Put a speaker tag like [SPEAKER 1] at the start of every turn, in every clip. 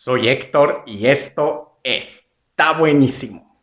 [SPEAKER 1] Soy Héctor y esto está buenísimo.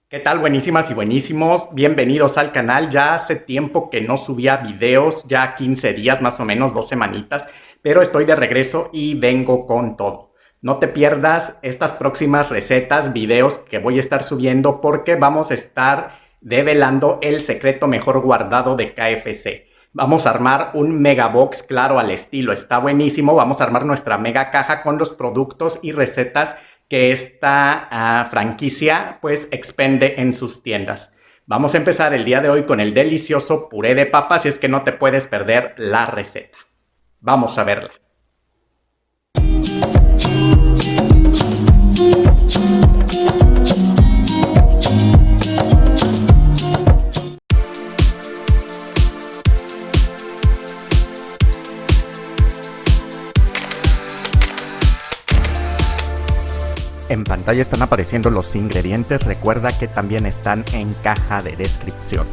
[SPEAKER 1] ¿Qué tal, buenísimas y buenísimos? Bienvenidos al canal. Ya hace tiempo que no subía videos, ya 15 días más o menos, 2 semanitas, pero estoy de regreso y vengo con todo. No te pierdas estas próximas recetas, videos que voy a estar subiendo porque vamos a estar develando el secreto mejor guardado de KFC. Vamos a armar un mega box, claro, al estilo, está buenísimo. Vamos a armar nuestra mega caja con los productos y recetas que esta franquicia pues expende en sus tiendas. Vamos a empezar el día de hoy con el delicioso puré de papas y es que no te puedes perder la receta. Vamos a verla. En pantalla están apareciendo los ingredientes, recuerda que también están en caja de descripción.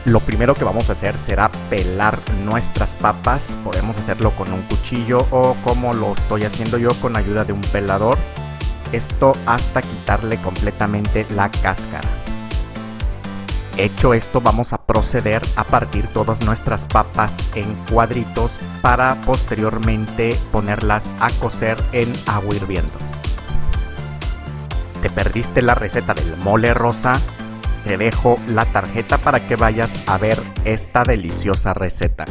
[SPEAKER 1] Lo primero que vamos a hacer será pelar nuestras papas. Podemos hacerlo con un cuchillo o como lo estoy haciendo yo con ayuda de un pelador. Esto hasta quitarle completamente la cáscara. Hecho esto, vamos a proceder a partir todas nuestras papas en cuadritos para posteriormente ponerlas a cocer en agua hirviendo. ¿Te perdiste la receta del mole rosa? Te dejo la tarjeta para que vayas a ver esta deliciosa receta.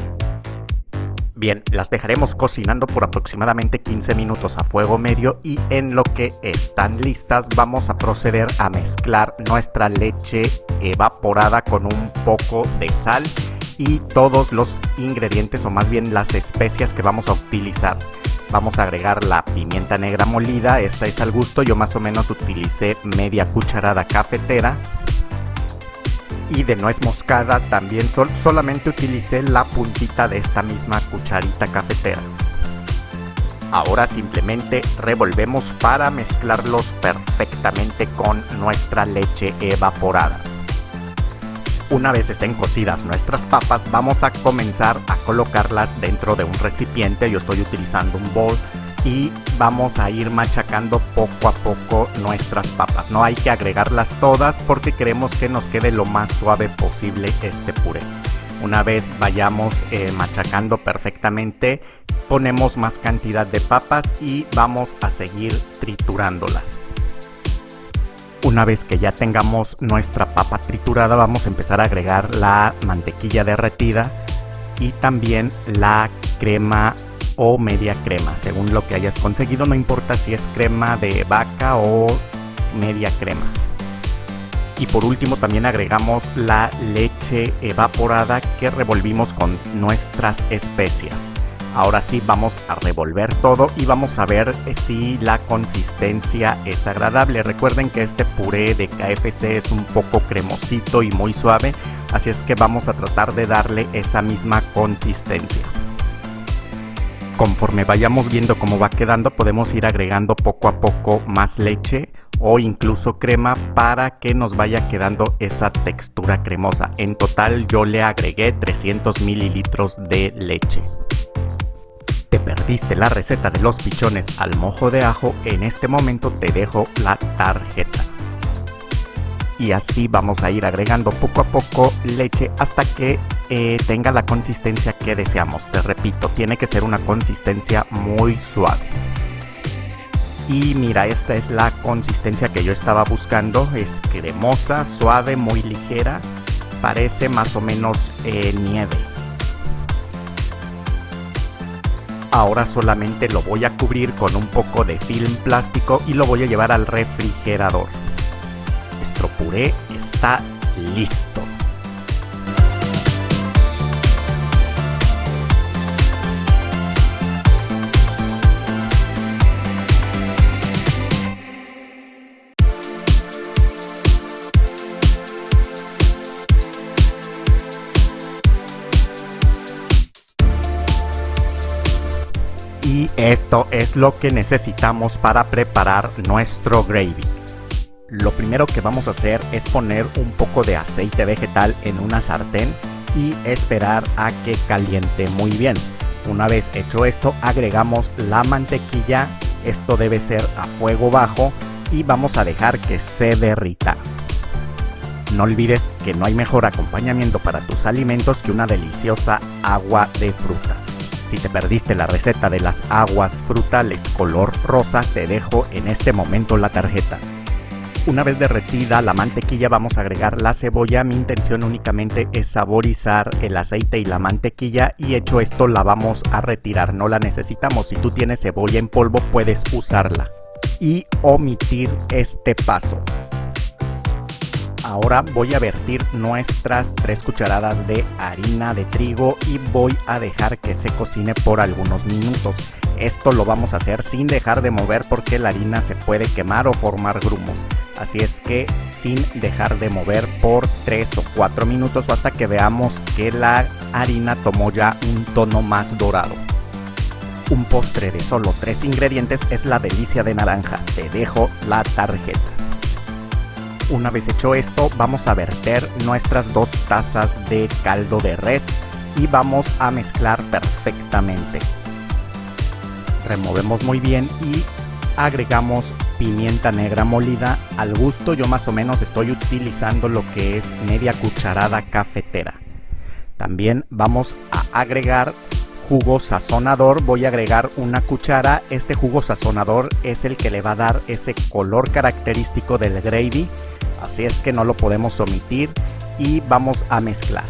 [SPEAKER 1] Bien, las dejaremos cocinando por aproximadamente 15 minutos a fuego medio y en lo que están listas vamos a proceder a mezclar nuestra leche evaporada con un poco de sal y todos los ingredientes o más bien las especias que vamos a utilizar. Vamos a agregar la pimienta negra molida, esta es al gusto, yo más o menos utilicé media cucharada cafetera. Y de nuez moscada también solamente utilicé la puntita de esta misma cucharita cafetera. Ahora simplemente revolvemos para mezclarlos perfectamente con nuestra leche evaporada. Una vez estén cocidas nuestras papas, vamos a comenzar a colocarlas dentro de un recipiente. Yo estoy utilizando un bol y vamos a ir machacando poco a poco nuestras papas. No hay que agregarlas todas porque queremos que nos quede lo más suave posible este puré. Una vez vayamos machacando perfectamente, ponemos más cantidad de papas y vamos a seguir triturándolas. Una vez que ya tengamos nuestra papa triturada, vamos a empezar a agregar la mantequilla derretida y también la crema o media crema, según lo que hayas conseguido, no importa si es crema de vaca o media crema. Y por último también agregamos la leche evaporada que revolvimos con nuestras especias. Ahora sí vamos a revolver todo y vamos a ver si la consistencia es agradable. Recuerden que este puré de KFC es un poco cremosito y muy suave, así es que vamos a tratar de darle esa misma consistencia. Conforme vayamos viendo cómo va quedando, podemos ir agregando poco a poco más leche o incluso crema para que nos vaya quedando esa textura cremosa. En total yo le agregué 300 mililitros de leche. ¿Te perdiste la receta de los pichones al mojo de ajo? En este momento te dejo la tarjeta. Y así vamos a ir agregando poco a poco leche hasta que tenga la consistencia que deseamos. Te repito, tiene que ser una consistencia muy suave. Y mira, esta es la consistencia que yo estaba buscando. Es cremosa, suave, muy ligera. Parece más o menos nieve. Ahora solamente lo voy a cubrir con un poco de film plástico y lo voy a llevar al refrigerador. Nuestro puré está listo. Y esto es lo que necesitamos para preparar nuestro gravy. Lo primero que vamos a hacer es poner un poco de aceite vegetal en una sartén y esperar a que caliente muy bien. Una vez hecho esto, agregamos la mantequilla. Esto debe ser a fuego bajo y vamos a dejar que se derrita. No olvides que no hay mejor acompañamiento para tus alimentos que una deliciosa agua de fruta. Si te perdiste la receta de las aguas frutales color rosa, te dejo en este momento la tarjeta. Una vez derretida la mantequilla, vamos a agregar la cebolla. Mi intención únicamente es saborizar el aceite y la mantequilla, y hecho esto la vamos a retirar, no la necesitamos. Si tú tienes cebolla en polvo puedes usarla y omitir este paso. Ahora voy a vertir nuestras 3 cucharadas de harina de trigo y voy a dejar que se cocine por algunos minutos. Esto lo vamos a hacer sin dejar de mover porque la harina se puede quemar o formar grumos. Así es que sin dejar de mover por 3 o 4 minutos o hasta que veamos que la harina tomó ya un tono más dorado. Un postre de solo 3 ingredientes es la delicia de naranja. Te dejo la tarjeta. Una vez hecho esto, vamos a verter nuestras 2 tazas de caldo de res y vamos a mezclar perfectamente. Removemos muy bien y agregamos pimienta negra molida al gusto. Yo más o menos estoy utilizando lo que es media cucharada cafetera. También vamos a agregar jugo sazonador. Voy a agregar 1 cuchara. Este jugo sazonador es el que le va a dar ese color característico del gravy. Así es que no lo podemos omitir y vamos a mezclar.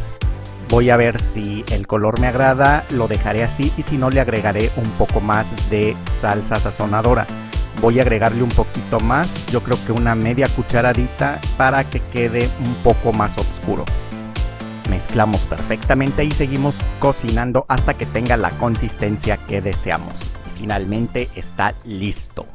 [SPEAKER 1] Voy a ver si el color me agrada, lo dejaré así, y si no le agregaré un poco más de salsa sazonadora. Voy a agregarle un poquito más, yo creo que una media cucharadita para que quede un poco más oscuro. Mezclamos perfectamente y seguimos cocinando hasta que tenga la consistencia que deseamos. Y finalmente está listo.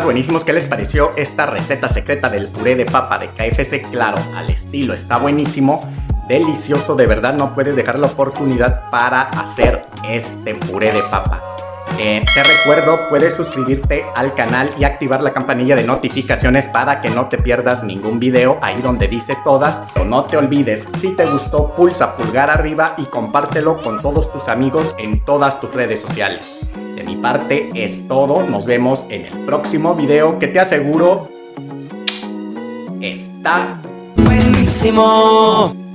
[SPEAKER 1] Buenísimos, ¿qué les pareció esta receta secreta del puré de papa de KFC? Claro, al estilo, está buenísimo, delicioso, de verdad no puedes dejar la oportunidad para hacer este puré de papa. Te recuerdo, puedes suscribirte al canal y activar la campanilla de notificaciones para que no te pierdas ningún video, ahí donde dice todas. Pero no te olvides, si te gustó, pulsa pulgar arriba y compártelo con todos tus amigos en todas tus redes sociales. De mi parte es todo, nos vemos en el próximo video que te aseguro está
[SPEAKER 2] buenísimo.